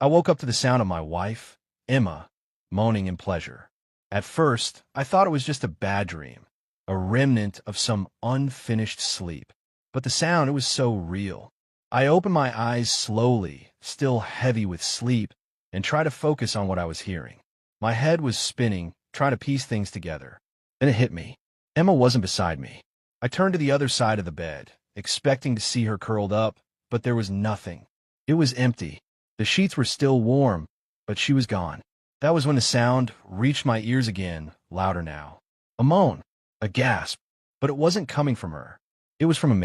I woke up to the sound of my wife, Emma, moaning in pleasure. At first, I thought it was just a bad dream, a remnant of some unfinished sleep. But the sound, it was so real. I opened my eyes slowly, still heavy with sleep, and tried to focus on what I was hearing. My head was spinning, trying to piece things together. Then it hit me. Emma wasn't beside me. I turned to the other side of the bed, expecting to see her curled up, but there was nothing. It was empty. The sheets were still warm, but she was gone. That was when the sound reached my ears again, louder now. A moan, a gasp, but it wasn't coming from her. It was from a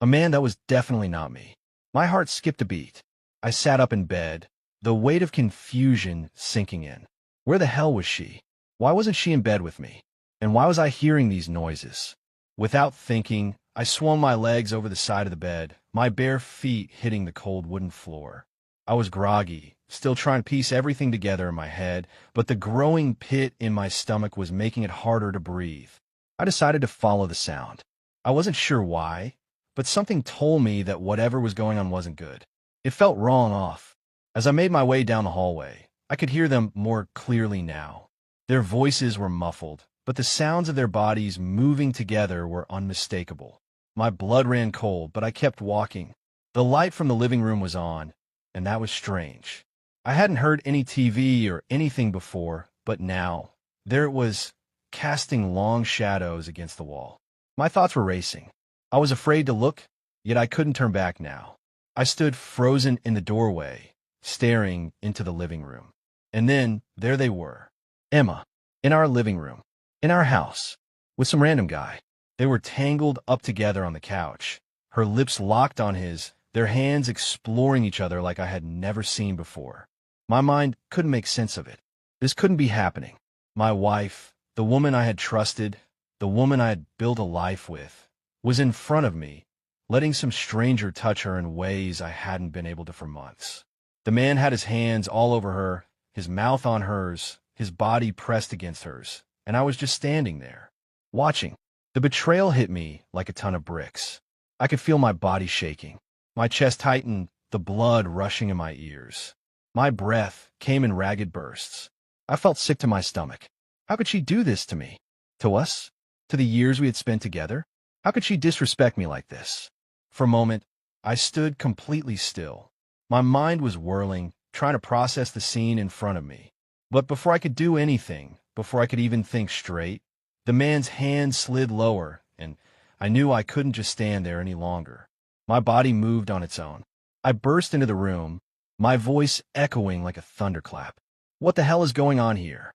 man that was definitely not me. My heart skipped a beat. I sat up in bed, the weight of confusion sinking in. Where the hell was she? Why wasn't she in bed with me? And why was I hearing these noises? Without thinking, I swung my legs over the side of the bed, my bare feet hitting the cold wooden floor. I was groggy, still trying to piece everything together in my head, but the growing pit in my stomach was making it harder to breathe. I decided to follow the sound. I wasn't sure why, but something told me that whatever was going on wasn't good. It felt wrong off. As I made my way down the hallway, I could hear them more clearly now. Their voices were muffled, but the sounds of their bodies moving together were unmistakable. My blood ran cold, but I kept walking. The light from the living room was on, and that was strange. I hadn't heard any TV or anything before, but now, there it was, casting long shadows against the wall. My thoughts were racing. I was afraid to look, yet I couldn't turn back now. I stood frozen in the doorway, staring into the living room. And then, there they were. Emma, in our living room, in our house, with some random guy. They were tangled up together on the couch, her lips locked on his, their hands exploring each other like I had never seen before. My mind couldn't make sense of it. This couldn't be happening. My wife, the woman I had trusted, the woman I had built a life with, was in front of me, letting some stranger touch her in ways I hadn't been able to for months. The man had his hands all over her, his mouth on hers, his body pressed against hers, and I was just standing there, watching. The betrayal hit me like a ton of bricks. I could feel my body shaking, my chest tightened, the blood rushing in my ears. My breath came in ragged bursts. I felt sick to my stomach. How could she do this to me? To us? To the years we had spent together? How could she disrespect me like this? For a moment, I stood completely still. My mind was whirling, trying to process the scene in front of me. But before I could do anything, before I could even think straight, the man's hand slid lower, and I knew I couldn't just stand there any longer. My body moved on its own. I burst into the room, my voice echoing like a thunderclap. What the hell is going on here?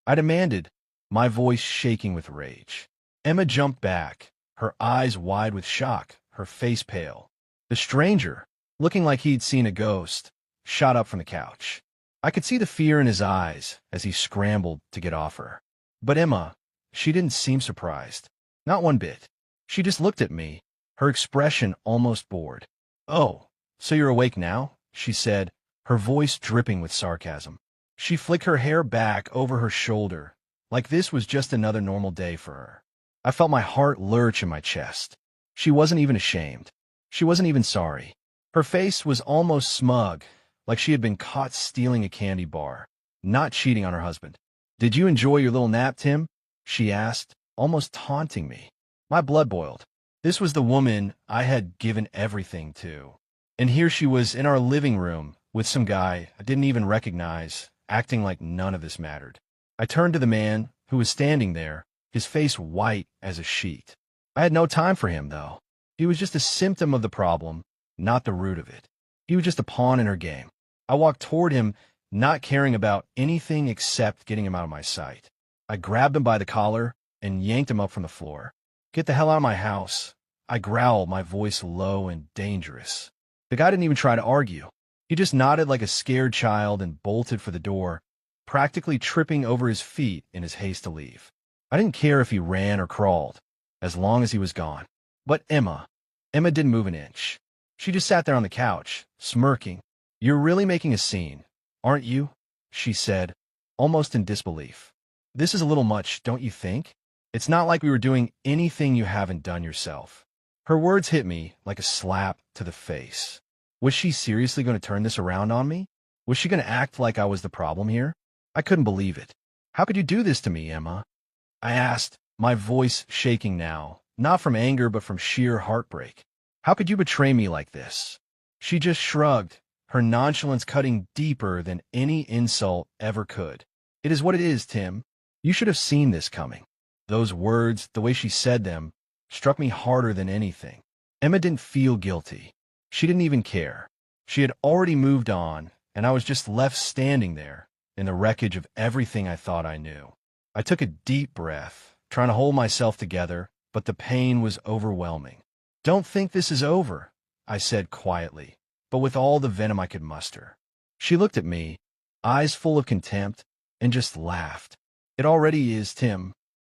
I demanded, my voice shaking with rage. Emma jumped back, her eyes wide with shock, her face pale. The stranger, looking like he'd seen a ghost, shot up from the couch. I could see the fear in his eyes as he scrambled to get off her. But Emma, she didn't seem surprised. Not one bit. She just looked at me, her expression almost bored. "Oh, so you're awake now?" she said, her voice dripping with sarcasm. She flicked her hair back over her shoulder, like this was just another normal day for her. I felt my heart lurch in my chest. She wasn't even ashamed. She wasn't even sorry. Her face was almost smug, like she had been caught stealing a candy bar, not cheating on her husband. "Did you enjoy your little nap, Tim?" she asked, almost taunting me. My blood boiled. This was the woman I had given everything to. And here she was in our living room with some guy I didn't even recognize, acting like none of this mattered. I turned to the man who was standing there, his face white as a sheet. I had no time for him, though. He was just a symptom of the problem, not the root of it. He was just a pawn in her game. I walked toward him, not caring about anything except getting him out of my sight. I grabbed him by the collar and yanked him up from the floor. "Get the hell out of my house," I growled, my voice low and dangerous. The guy didn't even try to argue. He just nodded like a scared child and bolted for the door, practically tripping over his feet in his haste to leave. I didn't care if he ran or crawled, as long as he was gone. But Emma didn't move an inch. She just sat there on the couch, smirking. "You're really making a scene, aren't you?" she said, almost in disbelief. "This is a little much, don't you think? It's not like we were doing anything you haven't done yourself." Her words hit me like a slap to the face. Was she seriously going to turn this around on me? Was she going to act like I was the problem here? I couldn't believe it. How could you do this to me, Emma? I asked, my voice shaking now, not from anger but from sheer heartbreak. How could you betray me like this? She just shrugged, her nonchalance cutting deeper than any insult ever could. It is what it is, Tim. You should have seen this coming. Those words, the way she said them, struck me harder than anything. Emma didn't feel guilty. She didn't even care. She had already moved on, and I was just left standing there, in the wreckage of everything I thought I knew. I took a deep breath, trying to hold myself together, but the pain was overwhelming. Don't think this is over, I said quietly, but with all the venom I could muster. She looked at me, eyes full of contempt, and just laughed. It already is, Tim.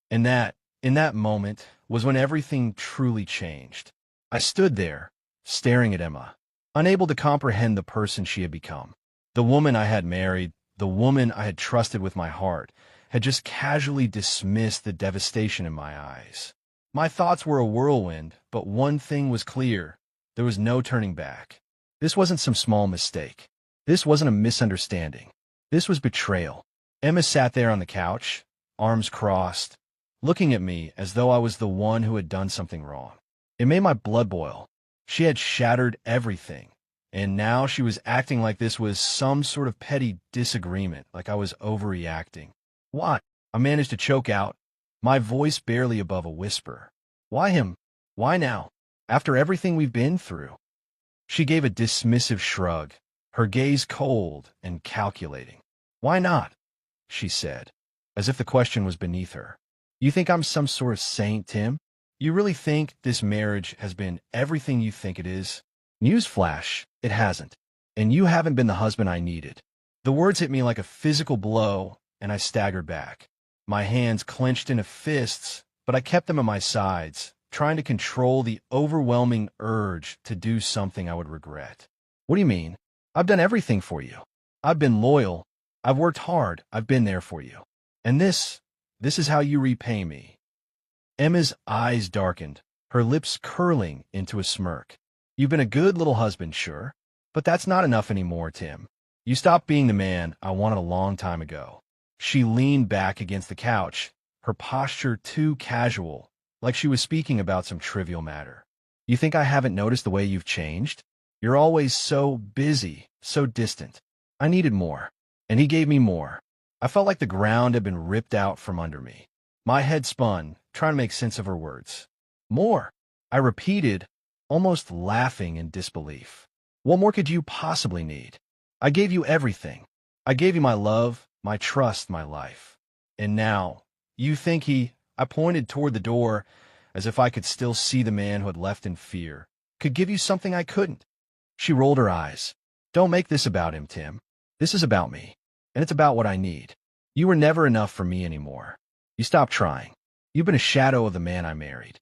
And that, in that moment, was when everything truly changed. I stood there, staring at Emma, unable to comprehend the person she had become. The woman I had married, the woman I had trusted with my heart, had just casually dismissed the devastation in my eyes. My thoughts were a whirlwind, but one thing was clear. There was no turning back. This wasn't some small mistake. This wasn't a misunderstanding. This was betrayal. Emma sat there on the couch, arms crossed, looking at me as though I was the one who had done something wrong. It made my blood boil. She had shattered everything, and now she was acting like this was some sort of petty disagreement, like I was overreacting. What? I managed to choke out, my voice barely above a whisper. Why him? Why now? After everything we've been through? She gave a dismissive shrug, her gaze cold and calculating. Why not? She said, as if the question was beneath her. You think I'm some sort of saint, Tim? You really think this marriage has been everything you think it is? Newsflash, it hasn't. And you haven't been the husband I needed. The words hit me like a physical blow, and I staggered back. My hands clenched into fists, but I kept them at my sides, trying to control the overwhelming urge to do something I would regret. What do you mean? I've done everything for you. I've been loyal. I've worked hard. I've been there for you. And this is how you repay me. Emma's eyes darkened, her lips curling into a smirk. You've been a good little husband, sure, but that's not enough anymore, Tim. You stopped being the man I wanted a long time ago. She leaned back against the couch, her posture too casual, like she was speaking about some trivial matter. You think I haven't noticed the way you've changed? You're always so busy, so distant. I needed more, and he gave me more. I felt like the ground had been ripped out from under me. My head spun, trying to make sense of her words. More, I repeated, almost laughing in disbelief. What more could you possibly need? I gave you everything. I gave you my love, my trust, my life. And now, you think I pointed toward the door, as if I could still see the man who had left in fear, could give you something I couldn't. She rolled her eyes. Don't make this about him, Tim. This is about me, and it's about what I need. You were never enough for me anymore. You stopped trying. You've been a shadow of the man I married.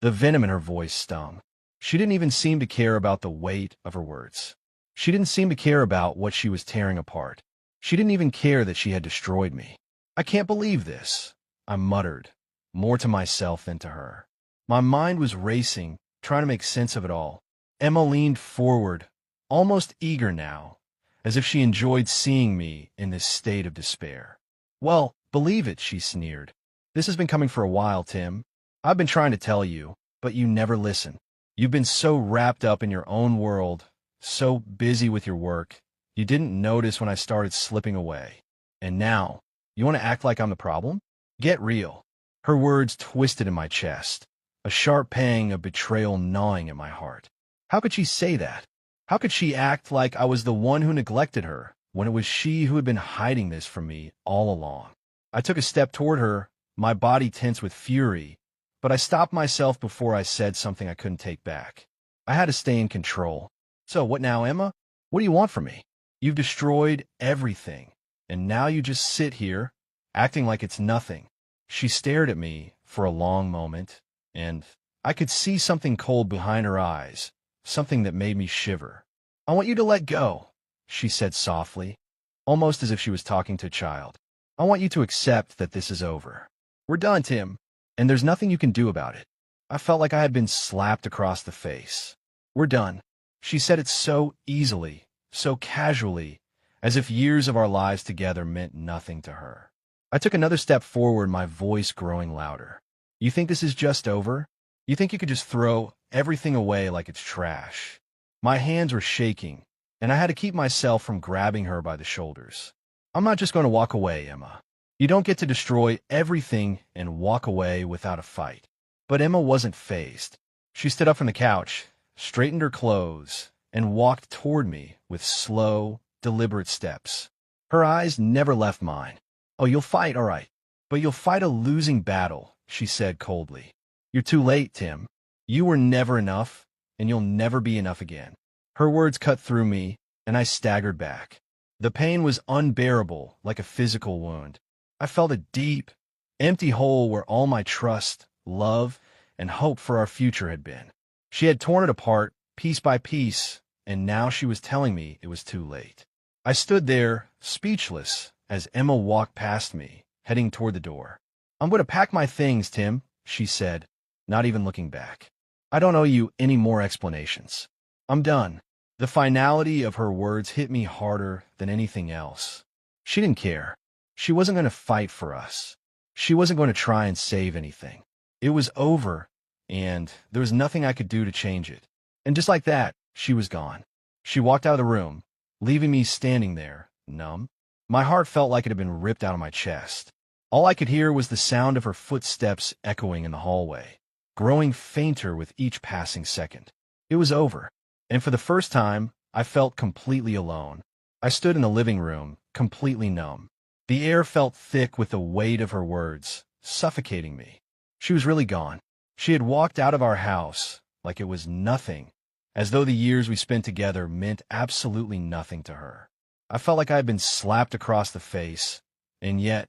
The venom in her voice stung. She didn't even seem to care about the weight of her words. She didn't seem to care about what she was tearing apart. She didn't even care that she had destroyed me. I can't believe this, I muttered, more to myself than to her. My mind was racing, trying to make sense of it all. Emma leaned forward, almost eager now, as if she enjoyed seeing me in this state of despair. Well, believe it, she sneered. This has been coming for a while, Tim. I've been trying to tell you, but you never listen. You've been so wrapped up in your own world, so busy with your work, you didn't notice when I started slipping away. And now, you want to act like I'm the problem? Get real. Her words twisted in my chest, a sharp pang of betrayal gnawing at my heart. How could she say that? How could she act like I was the one who neglected her, when it was she who had been hiding this from me all along? I took a step toward her, my body tense with fury, but I stopped myself before I said something I couldn't take back. I had to stay in control. So what now, Emma? What do you want from me? You've destroyed everything, and now you just sit here, acting like it's nothing. She stared at me for a long moment, and I could see something cold behind her eyes, something that made me shiver. I want you to let go, she said softly, almost as if she was talking to a child. I want you to accept that this is over. We're done, Tim, and there's nothing you can do about it. I felt like I had been slapped across the face. We're done. She said it so easily, so casually, as if years of our lives together meant nothing to her. I took another step forward, my voice growing louder. You think this is just over? You think you could just throw everything away like it's trash? My hands were shaking, and I had to keep myself from grabbing her by the shoulders. I'm not just going to walk away, Emma. You don't get to destroy everything and walk away without a fight. But Emma wasn't fazed. She stood up from the couch, straightened her clothes, and walked toward me with slow, deliberate steps. Her eyes never left mine. Oh, you'll fight, all right. But you'll fight a losing battle, she said coldly. You're too late, Tim. You were never enough, and you'll never be enough again. Her words cut through me, and I staggered back. The pain was unbearable, like a physical wound. I felt a deep, empty hole where all my trust, love, and hope for our future had been. She had torn it apart, piece by piece, and now she was telling me it was too late. I stood there, speechless, as Emma walked past me, heading toward the door. I'm going to pack my things, Tim, she said, not even looking back. I don't owe you any more explanations. I'm done. The finality of her words hit me harder than anything else. She didn't care. She wasn't going to fight for us. She wasn't going to try and save anything. It was over, and there was nothing I could do to change it. And just like that, she was gone. She walked out of the room, leaving me standing there, numb. My heart felt like it had been ripped out of my chest. All I could hear was the sound of her footsteps echoing in the hallway, growing fainter with each passing second. It was over, and for the first time, I felt completely alone. I stood in the living room, completely numb. The air felt thick with the weight of her words, suffocating me. She was really gone. She had walked out of our house like it was nothing, as though the years we spent together meant absolutely nothing to her. I felt like I had been slapped across the face, and yet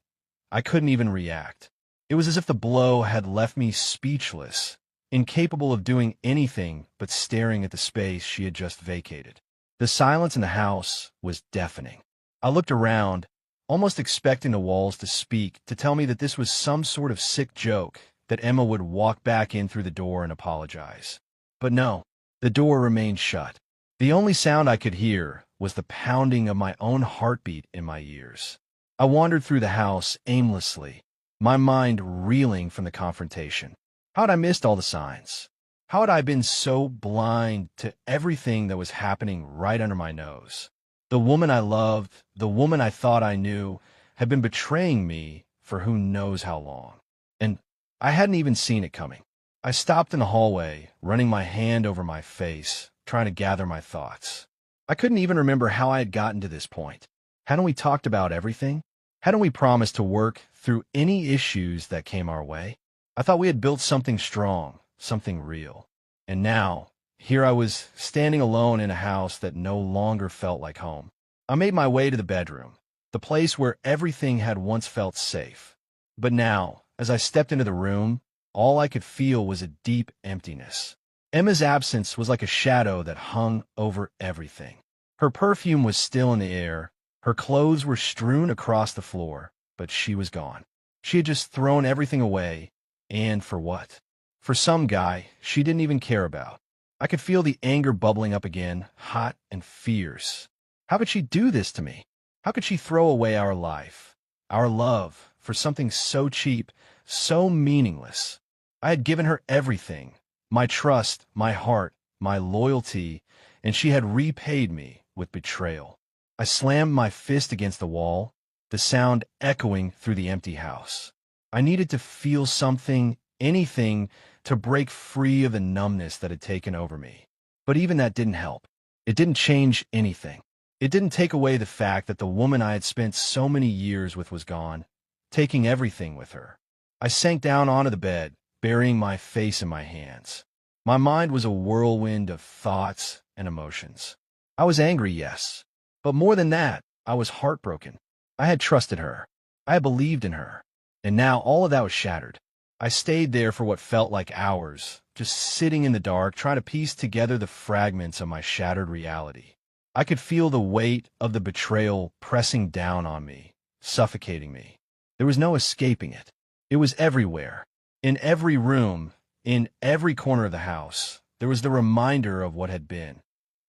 I couldn't even react. It was as if the blow had left me speechless, incapable of doing anything but staring at the space she had just vacated. The silence in the house was deafening. I looked around, almost expecting the walls to speak, to tell me that this was some sort of sick joke, that Emma would walk back in through the door and apologize. But no, the door remained shut. The only sound I could hear was the pounding of my own heartbeat in my ears. I wandered through the house aimlessly, my mind reeling from the confrontation. How had I missed all the signs? How had I been so blind to everything that was happening right under my nose? The woman I loved, the woman I thought I knew, had been betraying me for who knows how long. And I hadn't even seen it coming. I stopped in the hallway, running my hand over my face, trying to gather my thoughts. I couldn't even remember how I had gotten to this point. Hadn't we talked about everything? Hadn't we promised to work through any issues that came our way? I thought we had built something strong, something real. And now, here I was standing alone in a house that no longer felt like home. I made my way to the bedroom, the place where everything had once felt safe. But now, as I stepped into the room, all I could feel was a deep emptiness. Emma's absence was like a shadow that hung over everything. Her perfume was still in the air, her clothes were strewn across the floor, but she was gone. She had just thrown everything away, and for what? For some guy she didn't even care about. I could feel the anger bubbling up again, hot and fierce. How could she do this to me? How could she throw away our life, our love, for something so cheap, so meaningless? I had given her everything, my trust, my heart, my loyalty, and she had repaid me with betrayal. I slammed my fist against the wall, the sound echoing through the empty house. I needed to feel something, anything, to break free of the numbness that had taken over me. But even that didn't help. It didn't change anything. It didn't take away the fact that the woman I had spent so many years with was gone, taking everything with her. I sank down onto the bed, burying my face in my hands. My mind was a whirlwind of thoughts and emotions. I was angry, yes, but more than that, I was heartbroken. I had trusted her. I had believed in her. And now all of that was shattered. I stayed there for what felt like hours, just sitting in the dark, trying to piece together the fragments of my shattered reality. I could feel the weight of the betrayal pressing down on me, suffocating me. There was no escaping it. It was everywhere. In every room, in every corner of the house, there was the reminder of what had been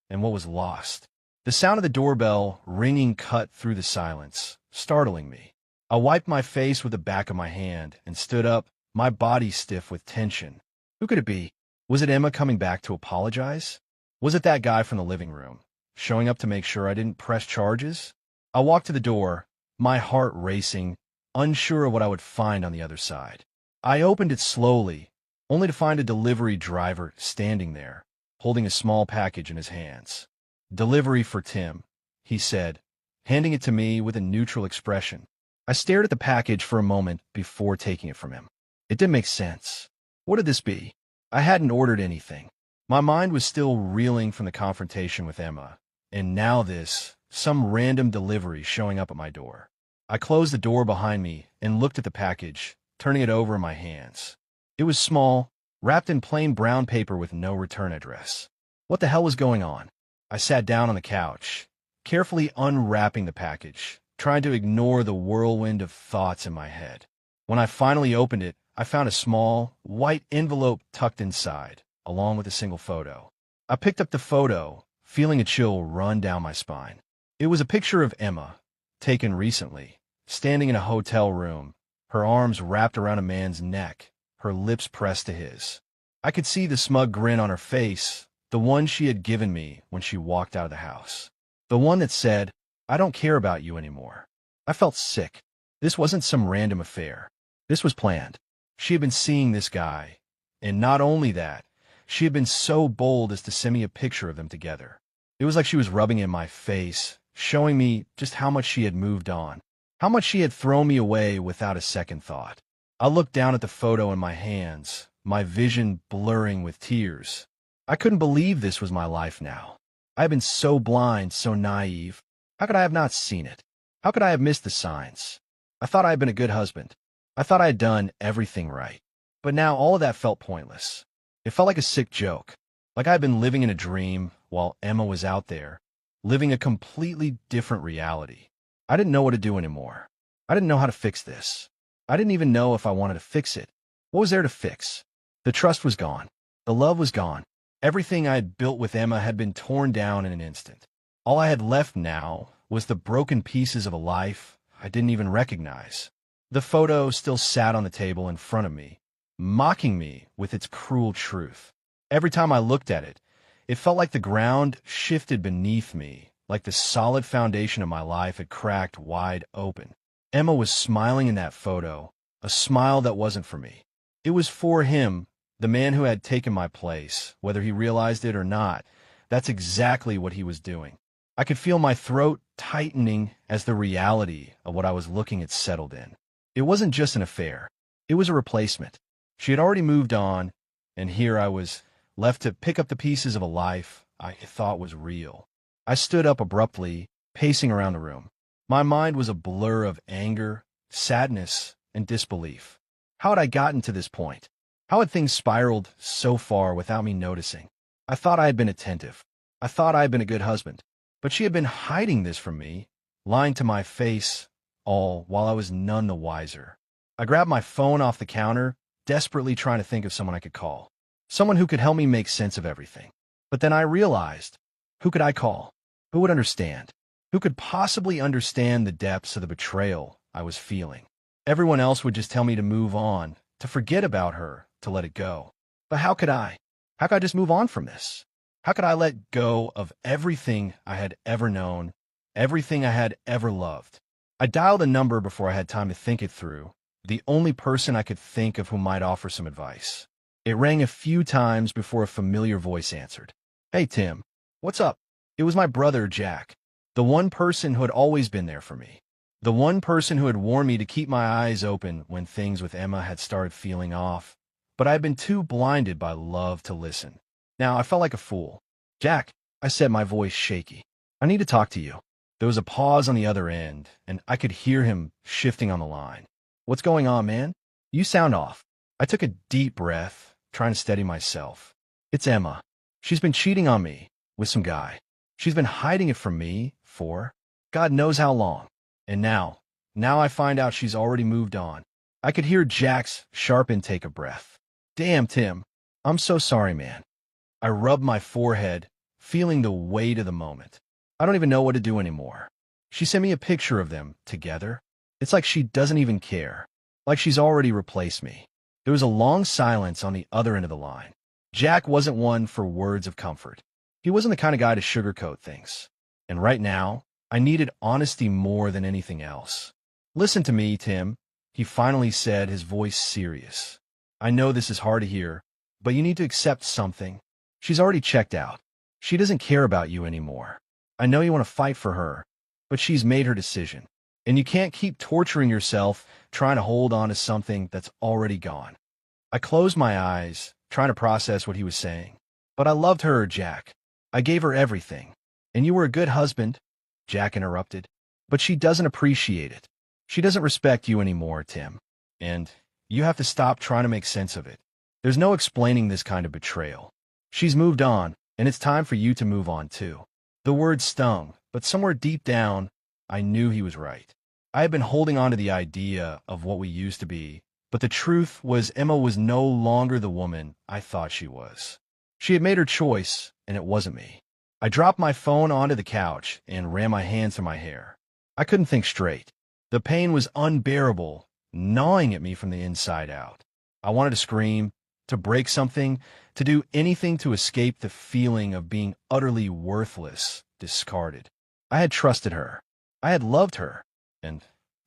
and what was lost. The sound of the doorbell ringing cut through the silence, startling me. I wiped my face with the back of my hand and stood up, my body stiff with tension. Who could it be? Was it Emma coming back to apologize? Was it that guy from the living room, showing up to make sure I didn't press charges? I walked to the door, my heart racing, unsure of what I would find on the other side. I opened it slowly, only to find a delivery driver standing there, holding a small package in his hands. "Delivery for Tim," he said, handing it to me with a neutral expression. I stared at the package for a moment before taking it from him. It didn't make sense. What could this be? I hadn't ordered anything. My mind was still reeling from the confrontation with Emma, and now this, some random delivery showing up at my door. I closed the door behind me and looked at the package, turning it over in my hands. It was small, wrapped in plain brown paper with no return address. What the hell was going on? I sat down on the couch, carefully unwrapping the package, trying to ignore the whirlwind of thoughts in my head. When I finally opened it, I found a small, white envelope tucked inside, along with a single photo. I picked up the photo, feeling a chill run down my spine. It was a picture of Emma, taken recently, standing in a hotel room, her arms wrapped around a man's neck, her lips pressed to his. I could see the smug grin on her face, the one she had given me when she walked out of the house. The one that said, "I don't care about you anymore." I felt sick. This wasn't some random affair. This was planned. She had been seeing this guy, and not only that, she had been so bold as to send me a picture of them together. It was like she was rubbing in my face, showing me just how much she had moved on, how much she had thrown me away without a second thought. I looked down at the photo in my hands, my vision blurring with tears. I couldn't believe this was my life now. I had been so blind, so naive. How could I have not seen it? How could I have missed the signs? I thought I had been a good husband. I thought I had done everything right. But now all of that felt pointless. It felt like a sick joke, like I had been living in a dream while Emma was out there, living a completely different reality. I didn't know what to do anymore. I didn't know how to fix this. I didn't even know if I wanted to fix it. What was there to fix? The trust was gone. The love was gone. Everything I had built with Emma had been torn down in an instant. All I had left now was the broken pieces of a life I didn't even recognize. The photo still sat on the table in front of me, mocking me with its cruel truth. Every time I looked at it, it felt like the ground shifted beneath me, like the solid foundation of my life had cracked wide open. Emma was smiling in that photo, a smile that wasn't for me. It was for him, the man who had taken my place, whether he realized it or not. That's exactly what he was doing. I could feel my throat tightening as the reality of what I was looking at settled in. It wasn't just an affair. It was a replacement. She had already moved on, and here I was, left to pick up the pieces of a life I thought was real. I stood up abruptly, pacing around the room. My mind was a blur of anger, sadness, and disbelief. How had I gotten to this point? How had things spiraled so far without me noticing? I thought I had been attentive. I thought I had been a good husband. But she had been hiding this from me, lying to my face, all while I was none the wiser. I grabbed my phone off the counter, desperately trying to think of someone I could call. Someone who could help me make sense of everything. But then I realized, who could I call? Who would understand? Who could possibly understand the depths of the betrayal I was feeling? Everyone else would just tell me to move on, to forget about her, to let it go. But how could I? How could I just move on from this? How could I let go of everything I had ever known, everything I had ever loved? I dialed a number before I had time to think it through, the only person I could think of who might offer some advice. It rang a few times before a familiar voice answered. "Hey, Tim. What's up?" It was my brother, Jack, the one person who had always been there for me, the one person who had warned me to keep my eyes open when things with Emma had started feeling off, but I had been too blinded by love to listen. Now I felt like a fool. "Jack," I said, my voice shaky. "I need to talk to you." There was a pause on the other end, and I could hear him shifting on the line. "What's going on, man? You sound off." I took a deep breath, trying to steady myself. "It's Emma. She's been cheating on me with some guy. She's been hiding it from me for God knows how long. And now I find out she's already moved on." I could hear Jack's sharp intake of breath. "Damn, Tim. I'm so sorry, man." I rubbed my forehead, feeling the weight of the moment. I don't even know what to do anymore. She sent me a picture of them together. It's like she doesn't even care. Like she's already replaced me. There was a long silence on the other end of the line. Jack wasn't one for words of comfort. He wasn't the kind of guy to sugarcoat things. And right now, I needed honesty more than anything else. Listen to me, Tim, he finally said, his voice serious. I know this is hard to hear, but you need to accept something. She's already checked out. She doesn't care about you anymore. I know you want to fight for her, but she's made her decision. And you can't keep torturing yourself trying to hold on to something that's already gone. I closed my eyes, trying to process what he was saying. But I loved her, Jack. I gave her everything. And you were a good husband, Jack interrupted. But she doesn't appreciate it. She doesn't respect you anymore, Tim. And you have to stop trying to make sense of it. There's no explaining this kind of betrayal. She's moved on, and it's time for you to move on too. The words stung, but somewhere deep down, I knew he was right. I had been holding on to the idea of what we used to be, but the truth was Emma was no longer the woman I thought she was. She had made her choice, and it wasn't me. I dropped my phone onto the couch and ran my hands through my hair. I couldn't think straight. The pain was unbearable, gnawing at me from the inside out. I wanted to scream, to break something, to do anything to escape the feeling of being utterly worthless, discarded. I had trusted her. I had loved her. And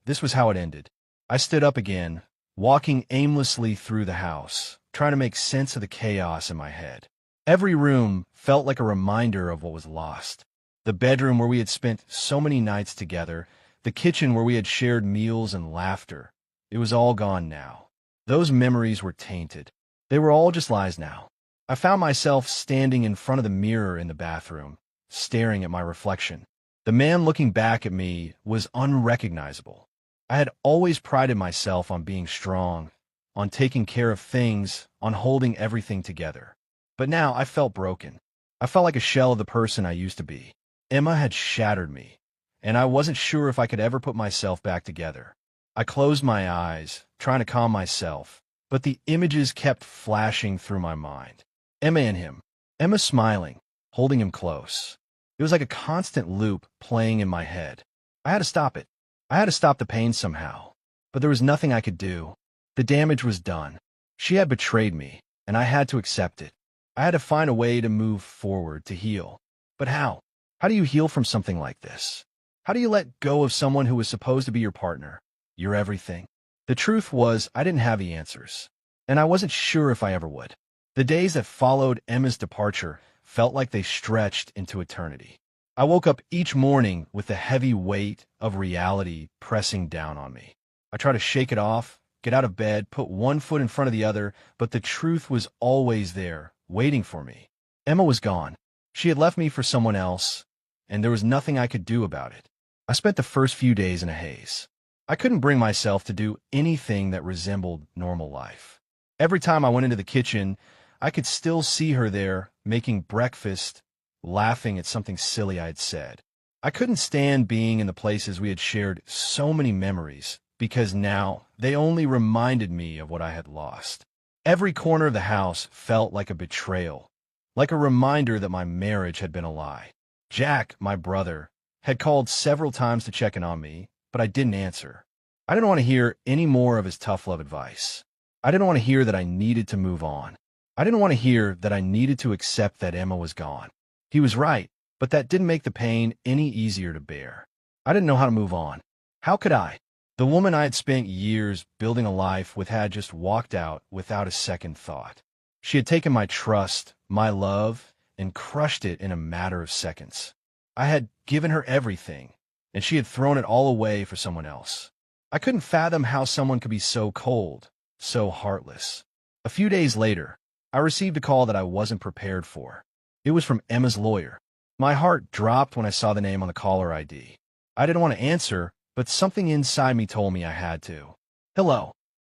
this was how it ended. I stood up again, walking aimlessly through the house, trying to make sense of the chaos in my head. Every room felt like a reminder of what was lost. The bedroom where we had spent so many nights together, the kitchen where we had shared meals and laughter. It was all gone now. Those memories were tainted. They were all just lies now. I found myself standing in front of the mirror in the bathroom, staring at my reflection. The man looking back at me was unrecognizable. I had always prided myself on being strong, on taking care of things, on holding everything together. But now I felt broken. I felt like a shell of the person I used to be. Emma had shattered me, and I wasn't sure if I could ever put myself back together. I closed my eyes, trying to calm myself, but the images kept flashing through my mind. Emma and him. Emma smiling, holding him close. It was like a constant loop playing in my head. I had to stop it. I had to stop the pain somehow. But there was nothing I could do. The damage was done. She had betrayed me, and I had to accept it. I had to find a way to move forward, to heal. But how? How do you heal from something like this? How do you let go of someone who was supposed to be your partner, your everything? The truth was, I didn't have the answers, and I wasn't sure if I ever would. The days that followed Emma's departure felt like they stretched into eternity. I woke up each morning with the heavy weight of reality pressing down on me. I tried to shake it off, get out of bed, put one foot in front of the other, but the truth was always there, waiting for me. Emma was gone. She had left me for someone else, and there was nothing I could do about it. I spent the first few days in a haze. I couldn't bring myself to do anything that resembled normal life. Every time I went into the kitchen, I could still see her there, making breakfast, laughing at something silly I had said. I couldn't stand being in the places we had shared so many memories, because now they only reminded me of what I had lost. Every corner of the house felt like a betrayal, like a reminder that my marriage had been a lie. Jack, my brother, had called several times to check in on me, but I didn't answer. I didn't want to hear any more of his tough love advice. I didn't want to hear that I needed to move on. I didn't want to hear that I needed to accept that Emma was gone. He was right, but that didn't make the pain any easier to bear. I didn't know how to move on. How could I? The woman I had spent years building a life with had just walked out without a second thought. She had taken my trust, my love, and crushed it in a matter of seconds. I had given her everything, and she had thrown it all away for someone else. I couldn't fathom how someone could be so cold, so heartless. A few days later, I received a call that I wasn't prepared for. It was from Emma's lawyer. My heart dropped when I saw the name on the caller ID. I didn't want to answer, but something inside me told me I had to. "Hello,"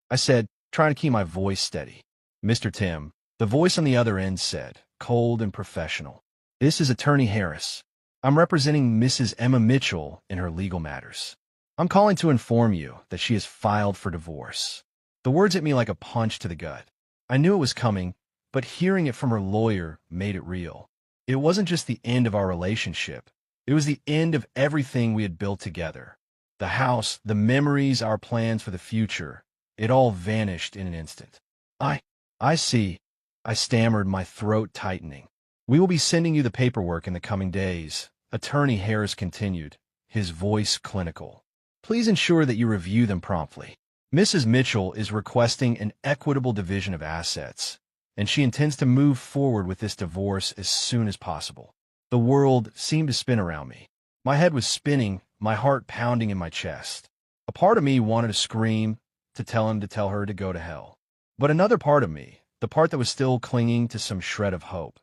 I said, trying to keep my voice steady. "Mr. Tim," the voice on the other end said, cold and professional. "This is Attorney Harris. I'm representing Mrs. Emma Mitchell in her legal matters. I'm calling to inform you that she has filed for divorce." The words hit me like a punch to the gut. I knew it was coming, but hearing it from her lawyer made it real. It wasn't just the end of our relationship. It was the end of everything we had built together. The house, the memories, our plans for the future. It all vanished in an instant. I, I see, I stammered, my throat tightening. We will be sending you the paperwork in the coming days, Attorney Harris continued, his voice clinical. Please ensure that you review them promptly. Mrs. Mitchell is requesting an equitable division of assets, and she intends to move forward with this divorce as soon as possible. The world seemed to spin around me. My head was spinning, my heart pounding in my chest. A part of me wanted to scream, to tell her to go to hell. But another part of me, the part that was still clinging to some shred of hope,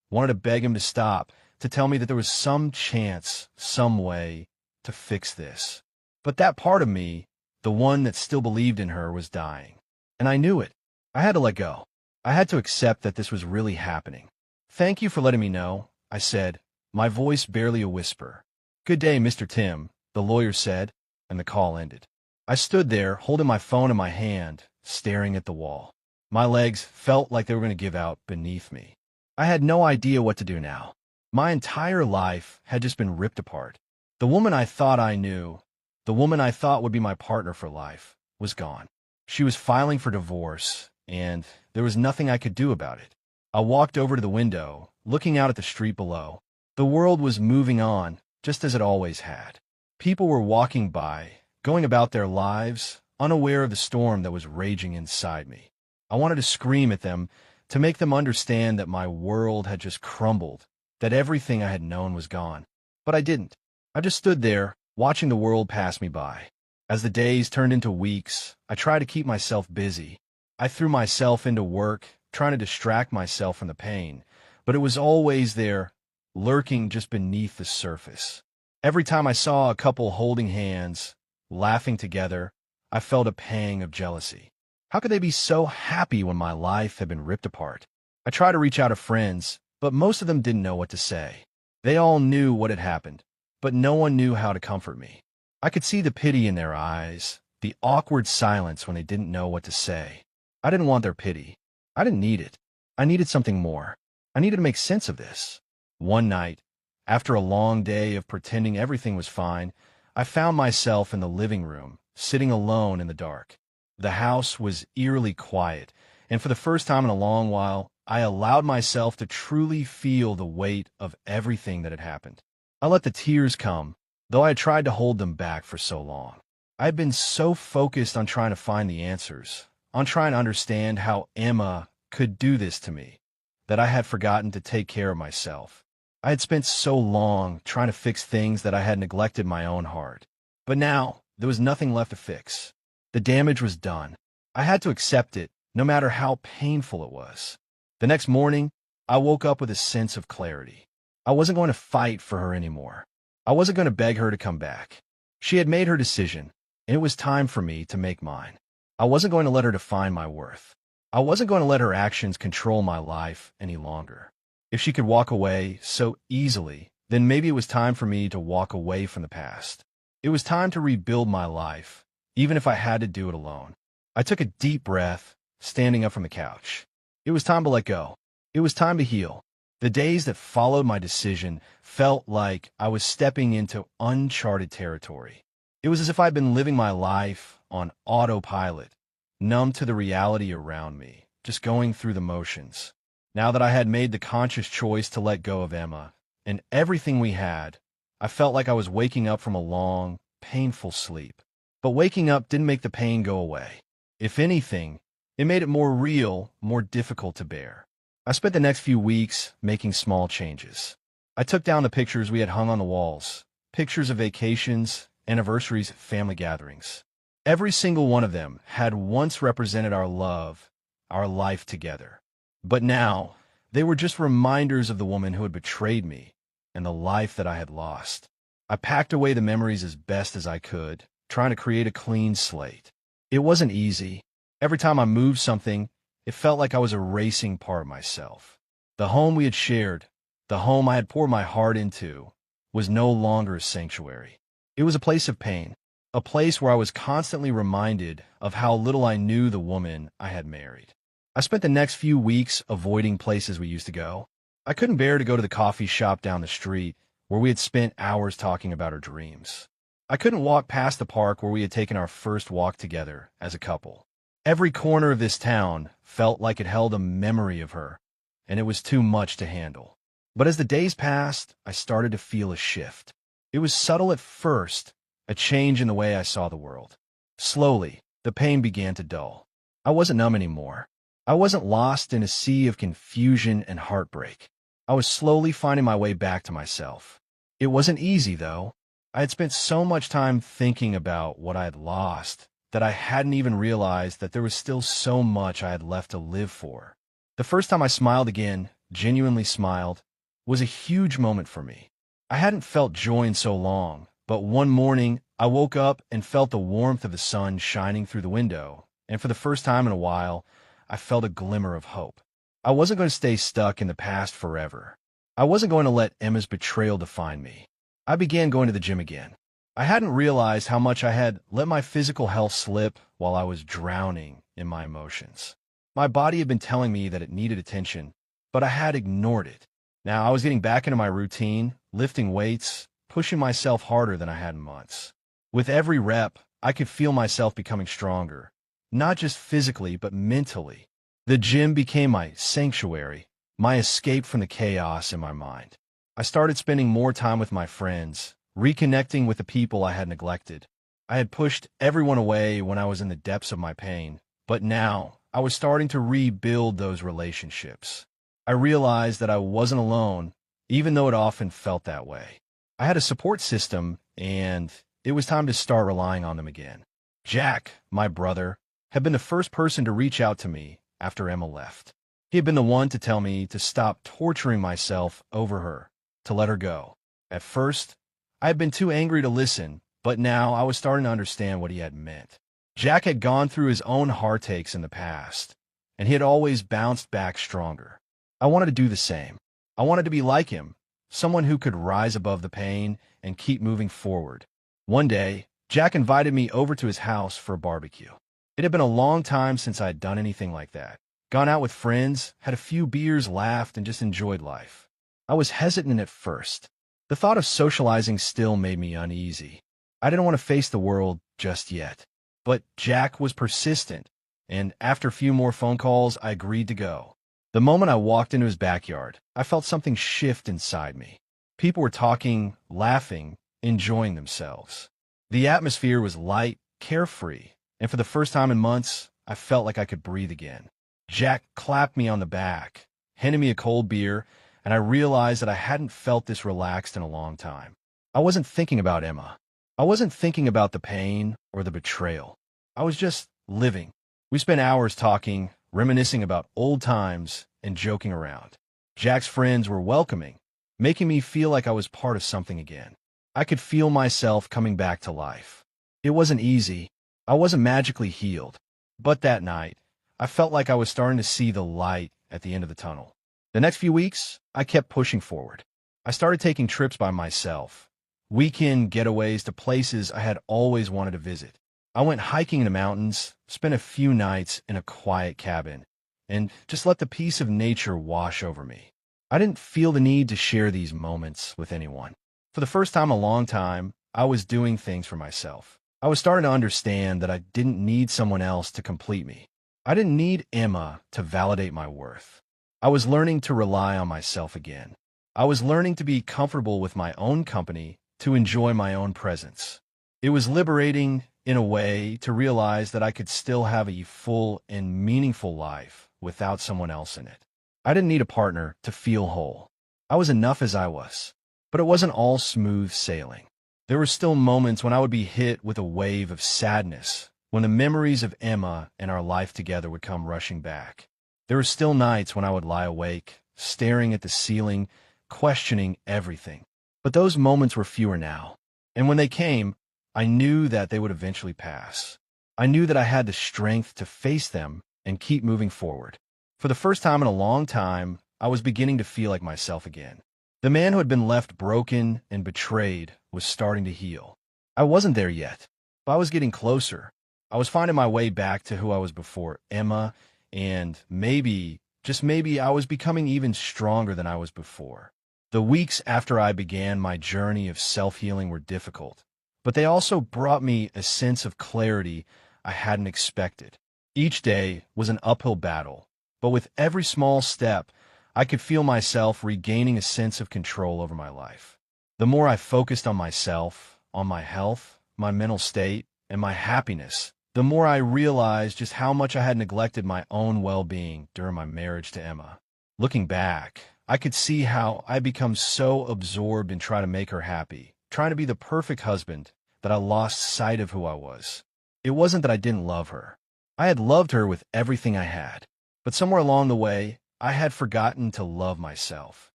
wanted to beg him to stop, to tell me that there was some chance, some way, to fix this. But that part of me, the one that still believed in her, was dying. And I knew it. I had to let go. I had to accept that this was really happening. Thank you for letting me know, I said, my voice barely a whisper. Good day, Mr. Tim, the lawyer said, and the call ended. I stood there, holding my phone in my hand, staring at the wall. My legs felt like they were going to give out beneath me. I had no idea what to do now. My entire life had just been ripped apart. The woman I thought I knew, the woman I thought would be my partner for life, was gone. She was filing for divorce, and there was nothing I could do about it. I walked over to the window, looking out at the street below. The world was moving on, just as it always had. People were walking by, going about their lives, unaware of the storm that was raging inside me. I wanted to scream at them, to make them understand that my world had just crumbled, that everything I had known was gone. But I didn't. I just stood there, watching the world pass me by. As the days turned into weeks, I tried to keep myself busy. I threw myself into work, trying to distract myself from the pain, but it was always there, lurking just beneath the surface. Every time I saw a couple holding hands, laughing together, I felt a pang of jealousy. How could they be so happy when my life had been ripped apart? I tried to reach out to friends, but most of them didn't know what to say. They all knew what had happened, but no one knew how to comfort me. I could see the pity in their eyes, the awkward silence when they didn't know what to say. I didn't want their pity. I didn't need it. I needed something more. I needed to make sense of this. One night, after a long day of pretending everything was fine, I found myself in the living room, sitting alone in the dark. The house was eerily quiet, and for the first time in a long while, I allowed myself to truly feel the weight of everything that had happened. I let the tears come, though I had tried to hold them back for so long. I had been so focused on trying to find the answers, on trying to understand how Emma could do this to me, that I had forgotten to take care of myself. I had spent so long trying to fix things that I had neglected my own heart. But now, there was nothing left to fix. The damage was done. I had to accept it, no matter how painful it was. The next morning, I woke up with a sense of clarity. I wasn't going to fight for her anymore. I wasn't going to beg her to come back. She had made her decision, and it was time for me to make mine. I wasn't going to let her define my worth. I wasn't going to let her actions control my life any longer. If she could walk away so easily, then maybe it was time for me to walk away from the past. It was time to rebuild my life, even if I had to do it alone. I took a deep breath, standing up from the couch. It was time to let go. It was time to heal. The days that followed my decision felt like I was stepping into uncharted territory. It was as if I'd been living my life on autopilot, numb to the reality around me, just going through the motions. Now that I had made the conscious choice to let go of Emma and everything we had, I felt like I was waking up from a long, painful sleep. But waking up didn't make the pain go away. If anything, it made it more real, more difficult to bear. I spent the next few weeks making small changes. I took down the pictures we had hung on the walls, pictures of vacations, anniversaries, family gatherings. Every single one of them had once represented our love, our life together. But now, they were just reminders of the woman who had betrayed me and the life that I had lost. I packed away the memories as best as I could, trying to create a clean slate. It wasn't easy. Every time I moved something, it felt like I was erasing part of myself. The home we had shared, the home I had poured my heart into, was no longer a sanctuary. It was a place of pain, a place where I was constantly reminded of how little I knew the woman I had married. I spent the next few weeks avoiding places we used to go. I couldn't bear to go to the coffee shop down the street where we had spent hours talking about our dreams. I couldn't walk past the park where we had taken our first walk together as a couple. Every corner of this town felt like it held a memory of her, and it was too much to handle. But as the days passed, I started to feel a shift. It was subtle at first, a change in the way I saw the world. Slowly, the pain began to dull. I wasn't numb anymore. I wasn't lost in a sea of confusion and heartbreak. I was slowly finding my way back to myself. It wasn't easy, though. I had spent so much time thinking about what I had lost that I hadn't even realized that there was still so much I had left to live for. The first time I smiled again, genuinely smiled, was a huge moment for me. I hadn't felt joy in so long, but one morning I woke up and felt the warmth of the sun shining through the window, and for the first time in a while, I felt a glimmer of hope. I wasn't going to stay stuck in the past forever. I wasn't going to let Emma's betrayal define me. I began going to the gym again. I hadn't realized how much I had let my physical health slip while I was drowning in my emotions. My body had been telling me that it needed attention, but I had ignored it. Now I was getting back into my routine, lifting weights, pushing myself harder than I had in months. With every rep, I could feel myself becoming stronger, not just physically, but mentally. The gym became my sanctuary, my escape from the chaos in my mind. I started spending more time with my friends, reconnecting with the people I had neglected. I had pushed everyone away when I was in the depths of my pain, but now I was starting to rebuild those relationships. I realized that I wasn't alone, even though it often felt that way. I had a support system, and it was time to start relying on them again. Jack, my brother, had been the first person to reach out to me after Emma left. He had been the one to tell me to stop torturing myself over her, to let her go. At first, I had been too angry to listen, but now I was starting to understand what he had meant. Jack had gone through his own heartaches in the past, and he had always bounced back stronger. I wanted to do the same. I wanted to be like him, someone who could rise above the pain and keep moving forward. One day, Jack invited me over to his house for a barbecue. It had been a long time since I had done anything like that. Gone out with friends, had a few beers, laughed, and just enjoyed life. I was hesitant at first. The thought of socializing still made me uneasy. I didn't want to face the world just yet. But Jack was persistent, and after a few more phone calls, I agreed to go. The moment I walked into his backyard, I felt something shift inside me. People were talking, laughing, enjoying themselves. The atmosphere was light, carefree, and for the first time in months, I felt like I could breathe again. Jack clapped me on the back, handed me a cold beer, and I realized that I hadn't felt this relaxed in a long time. I wasn't thinking about Emma. I wasn't thinking about the pain or the betrayal. I was just living. We spent hours talking, reminiscing about old times, and joking around. Jack's friends were welcoming, making me feel like I was part of something again. I could feel myself coming back to life. It wasn't easy. I wasn't magically healed. But that night, I felt like I was starting to see the light at the end of the tunnel. The next few weeks, I kept pushing forward. I started taking trips by myself, weekend getaways to places I had always wanted to visit. I went hiking in the mountains, spent a few nights in a quiet cabin, and just let the peace of nature wash over me. I didn't feel the need to share these moments with anyone. For the first time in a long time, I was doing things for myself. I was starting to understand that I didn't need someone else to complete me. I didn't need Emma to validate my worth. I was learning to rely on myself again. I was learning to be comfortable with my own company, to enjoy my own presence. It was liberating, in a way, to realize that I could still have a full and meaningful life without someone else in it. I didn't need a partner to feel whole. I was enough as I was. But it wasn't all smooth sailing. There were still moments when I would be hit with a wave of sadness, when the memories of Emma and our life together would come rushing back. There were still nights when I would lie awake, staring at the ceiling, questioning everything. But those moments were fewer now. And when they came, I knew that they would eventually pass. I knew that I had the strength to face them and keep moving forward. For the first time in a long time, I was beginning to feel like myself again. The man who had been left broken and betrayed was starting to heal. I wasn't there yet, but I was getting closer. I was finding my way back to who I was before Emma, and maybe, just maybe, I was becoming even stronger than I was before. The weeks after I began my journey of self-healing were difficult, but they also brought me a sense of clarity I hadn't expected. Each day was an uphill battle, but with every small step, I could feel myself regaining a sense of control over my life. The more I focused on myself, on my health, my mental state, and my happiness, the more I realized just how much I had neglected my own well-being during my marriage to Emma. Looking back, I could see how I had become so absorbed in trying to make her happy, trying to be the perfect husband, that I lost sight of who I was. It wasn't that I didn't love her. I had loved her with everything I had, but somewhere along the way, I had forgotten to love myself.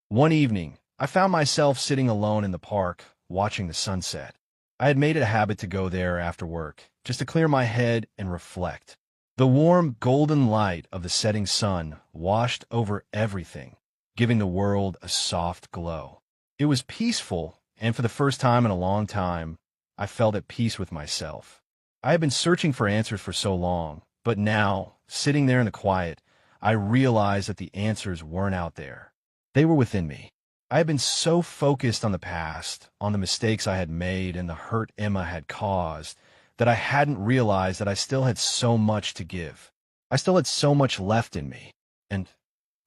One evening, I found myself sitting alone in the park, watching the sunset. I had made it a habit to go there after work, just to clear my head and reflect. The warm, golden light of the setting sun washed over everything, giving the world a soft glow. It was peaceful, and for the first time in a long time, I felt at peace with myself. I had been searching for answers for so long, but now, sitting there in the quiet, I realized that the answers weren't out there. They were within me. I had been so focused on the past, on the mistakes I had made and the hurt Emma had caused, that I hadn't realized that I still had so much to give. I still had so much left in me. And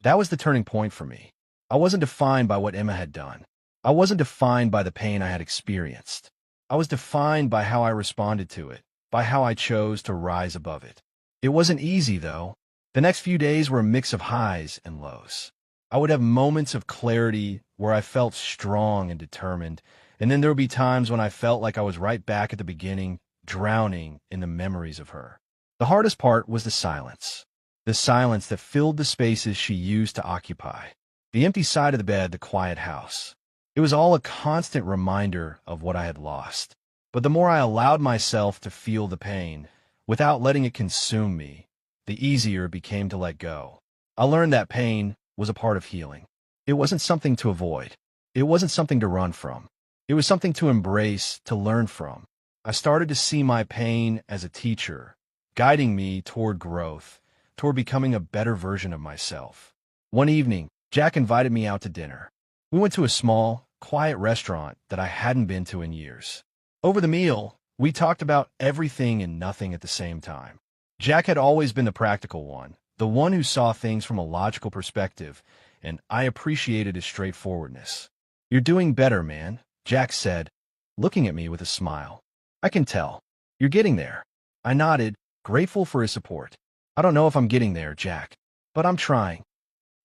that was the turning point for me. I wasn't defined by what Emma had done. I wasn't defined by the pain I had experienced. I was defined by how I responded to it, by how I chose to rise above it. It wasn't easy, though. The next few days were a mix of highs and lows. I would have moments of clarity where I felt strong and determined, and then there would be times when I felt like I was right back at the beginning, drowning in the memories of her. The hardest part was the silence that filled the spaces she used to occupy. The empty side of the bed, the quiet house. It was all a constant reminder of what I had lost. But the more I allowed myself to feel the pain, without letting it consume me, the easier it became to let go. I learned that pain was a part of healing. It wasn't something to avoid. It wasn't something to run from. It was something to embrace, to learn from. I started to see my pain as a teacher, guiding me toward growth, toward becoming a better version of myself. One evening, Jack invited me out to dinner. We went to a small, quiet restaurant that I hadn't been to in years. Over the meal, we talked about everything and nothing at the same time. Jack had always been the practical one, the one who saw things from a logical perspective, and I appreciated his straightforwardness. "You're doing better, man," Jack said, looking at me with a smile. "I can tell. You're getting there." I nodded, grateful for his support. "I don't know if I'm getting there, Jack, but I'm trying."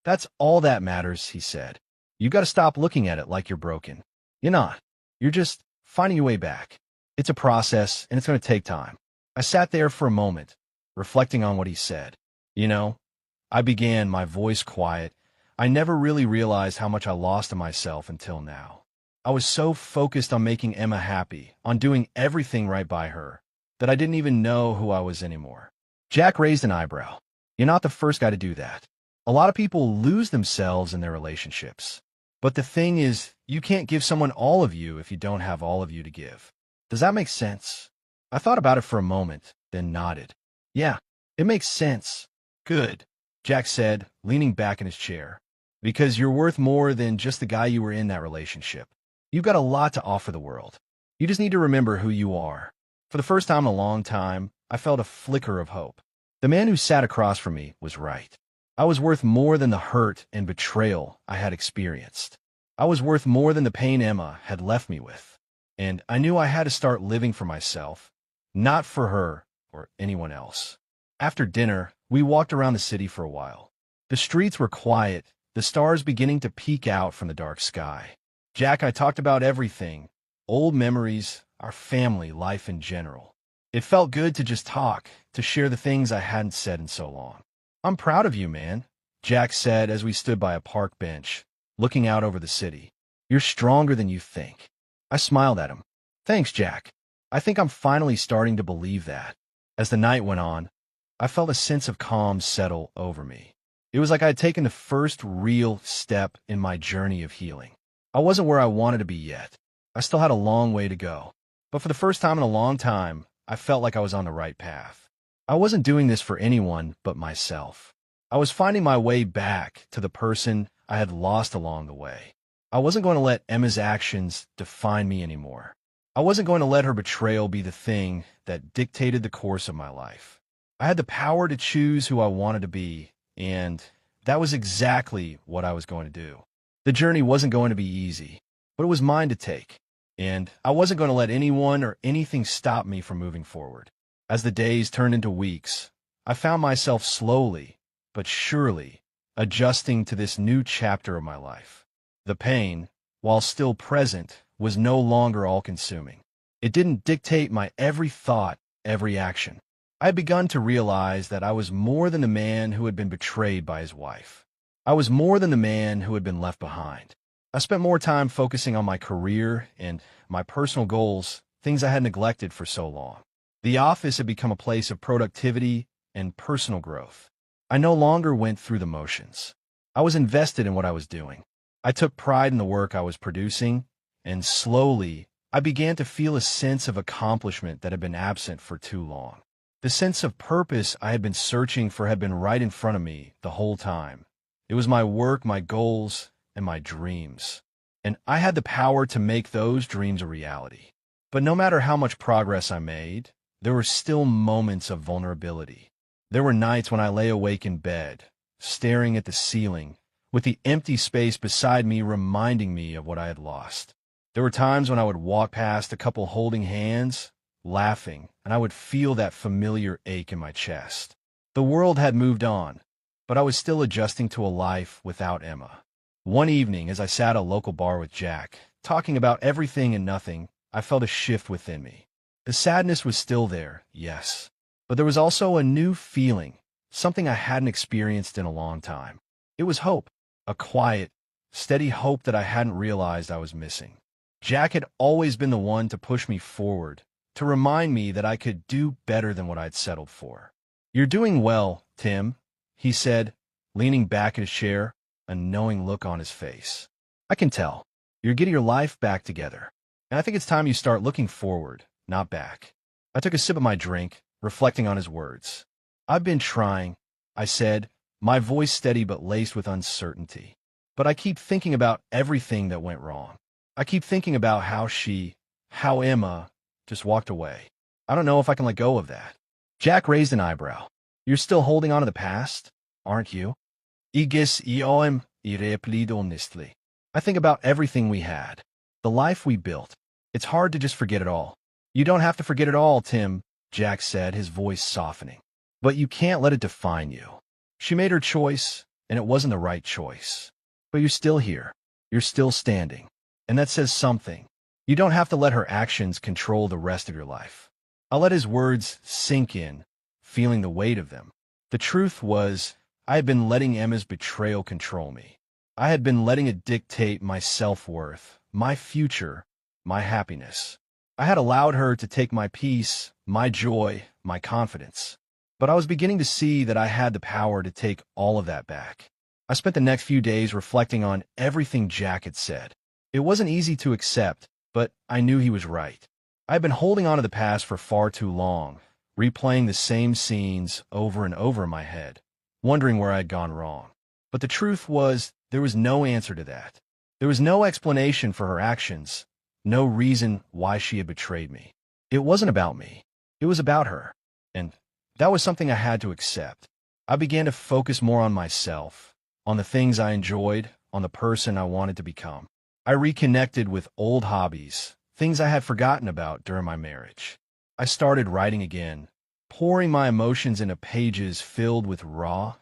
"That's all that matters," he said. "You got to stop looking at it like you're broken. You're not. You're just finding your way back. It's a process, and it's going to take time." I sat there for a moment, reflecting on what he said. "You know," I began, my voice quiet, "I never really realized how much I lost of myself until now. I was so focused on making Emma happy, on doing everything right by her, that I didn't even know who I was anymore." Jack raised an eyebrow. "You're not the first guy to do that. A lot of people lose themselves in their relationships. But the thing is, you can't give someone all of you if you don't have all of you to give. Does that make sense?" I thought about it for a moment, then nodded. "Yeah, it makes sense." "Good," Jack said, leaning back in his chair. "Because you're worth more than just the guy you were in that relationship. You've got a lot to offer the world. You just need to remember who you are." For the first time in a long time, I felt a flicker of hope. The man who sat across from me was right. I was worth more than the hurt and betrayal I had experienced. I was worth more than the pain Emma had left me with. And I knew I had to start living for myself, not for her or anyone else. After dinner, we walked around the city for a while. The streets were quiet, the stars beginning to peek out from the dark sky. Jack and I talked about everything, old memories, our family, life in general. It felt good to just talk, to share the things I hadn't said in so long. "I'm proud of you, man," Jack said as we stood by a park bench, looking out over the city. "You're stronger than you think." I smiled at him. "Thanks, Jack. I think I'm finally starting to believe that." As the night went on, I felt a sense of calm settle over me. It was like I had taken the first real step in my journey of healing. I wasn't where I wanted to be yet. I still had a long way to go. But for the first time in a long time, I felt like I was on the right path. I wasn't doing this for anyone but myself. I was finding my way back to the person I had lost along the way. I wasn't going to let Emma's actions define me anymore. I wasn't going to let her betrayal be the thing that dictated the course of my life. I had the power to choose who I wanted to be, and that was exactly what I was going to do. The journey wasn't going to be easy, but it was mine to take, and I wasn't going to let anyone or anything stop me from moving forward. As the days turned into weeks, I found myself slowly, but surely, adjusting to this new chapter of my life. The pain, while still present, was no longer all-consuming. It didn't dictate my every thought, every action. I had begun to realize that I was more than the man who had been betrayed by his wife. I was more than the man who had been left behind. I spent more time focusing on my career and my personal goals, things I had neglected for so long. The office had become a place of productivity and personal growth. I no longer went through the motions. I was invested in what I was doing. I took pride in the work I was producing, and slowly, I began to feel a sense of accomplishment that had been absent for too long. The sense of purpose I had been searching for had been right in front of me the whole time. It was my work, my goals, and my dreams. And I had the power to make those dreams a reality. But no matter how much progress I made, there were still moments of vulnerability. There were nights when I lay awake in bed, staring at the ceiling, with the empty space beside me reminding me of what I had lost. There were times when I would walk past a couple holding hands, laughing, and I would feel that familiar ache in my chest. The world had moved on, but I was still adjusting to a life without Emma. One evening, as I sat at a local bar with Jack, talking about everything and nothing, I felt a shift within me. The sadness was still there, yes, but there was also a new feeling, something I hadn't experienced in a long time. It was hope. A quiet, steady hope that I hadn't realized I was missing. Jack had always been the one to push me forward, to remind me that I could do better than what I'd settled for. "You're doing well, Tim," he said, leaning back in his chair, a knowing look on his face. "I can tell. You're getting your life back together. And I think it's time you start looking forward, not back." I took a sip of my drink, reflecting on his words. "I've been trying," I said, my voice steady but laced with uncertainty. "But I keep thinking about everything that went wrong. I keep thinking about how Emma just walked away. I don't know if I can let go of that." Jack raised an eyebrow. "You're still holding on to the past, aren't you?" "Igis ioem replied honestly. I think about everything we had, the life we built. It's hard to just forget it all." "You don't have to forget it all, Tim," Jack said, his voice softening. "But you can't let it define you. She made her choice, and it wasn't the right choice. But you're still here. You're still standing. And that says something. You don't have to let her actions control the rest of your life." I let his words sink in, feeling the weight of them. The truth was, I had been letting Emma's betrayal control me. I had been letting it dictate my self-worth, my future, my happiness. I had allowed her to take my peace, my joy, my confidence. But I was beginning to see that I had the power to take all of that back. I spent the next few days reflecting on everything Jack had said. It wasn't easy to accept, but I knew he was right. I had been holding on to the past for far too long, replaying the same scenes over and over in my head, wondering where I had gone wrong. But the truth was, there was no answer to that. There was no explanation for her actions, no reason why she had betrayed me. It wasn't about me. It was about her. And that was something I had to accept. I began to focus more on myself, on the things I enjoyed, on the person I wanted to become. I reconnected with old hobbies, things I had forgotten about during my marriage. I started writing again, pouring my emotions into pages filled with raw,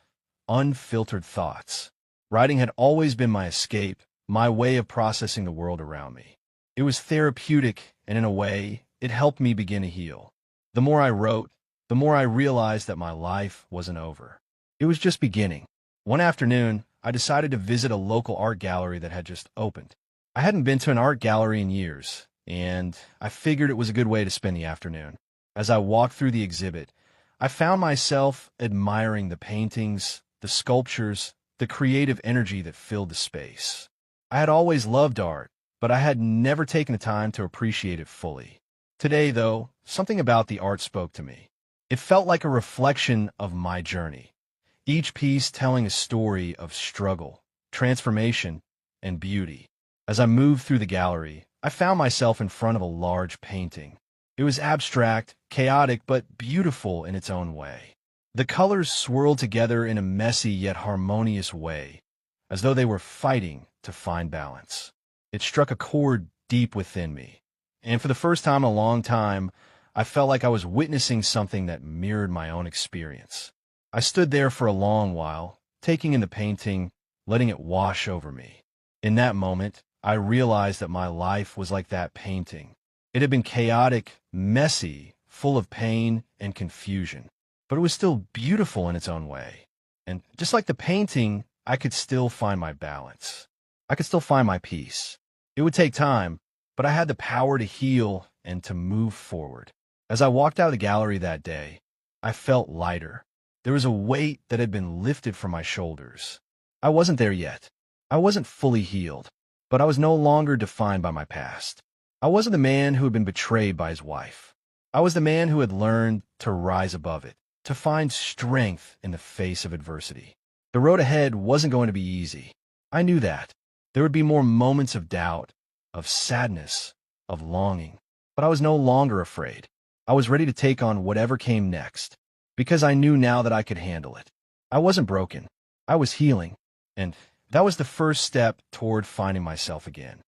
unfiltered thoughts. Writing had always been my escape, my way of processing the world around me. It was therapeutic, and in a way, it helped me begin to heal. The more I wrote, the more I realized that my life wasn't over. It was just beginning. One afternoon, I decided to visit a local art gallery that had just opened. I hadn't been to an art gallery in years, and I figured it was a good way to spend the afternoon. As I walked through the exhibit, I found myself admiring the paintings, the sculptures, the creative energy that filled the space. I had always loved art, but I had never taken the time to appreciate it fully. Today, though, something about the art spoke to me. It felt like a reflection of my journey, each piece telling a story of struggle, transformation, and beauty. As I moved through the gallery, I found myself in front of a large painting. It was abstract, chaotic, but beautiful in its own way. The colors swirled together in a messy yet harmonious way, as though they were fighting to find balance. It struck a chord deep within me, and for the first time in a long time, I felt like I was witnessing something that mirrored my own experience. I stood there for a long while, taking in the painting, letting it wash over me. In that moment, I realized that my life was like that painting. It had been chaotic, messy, full of pain and confusion, but it was still beautiful in its own way. And just like the painting, I could still find my balance. I could still find my peace. It would take time, but I had the power to heal and to move forward. As I walked out of the gallery that day, I felt lighter. There was a weight that had been lifted from my shoulders. I wasn't there yet. I wasn't fully healed, but I was no longer defined by my past. I wasn't the man who had been betrayed by his wife. I was the man who had learned to rise above it, to find strength in the face of adversity. The road ahead wasn't going to be easy. I knew that. There would be more moments of doubt, of sadness, of longing. But I was no longer afraid. I was ready to take on whatever came next, because I knew now that I could handle it. I wasn't broken. I was healing, and that was the first step toward finding myself again.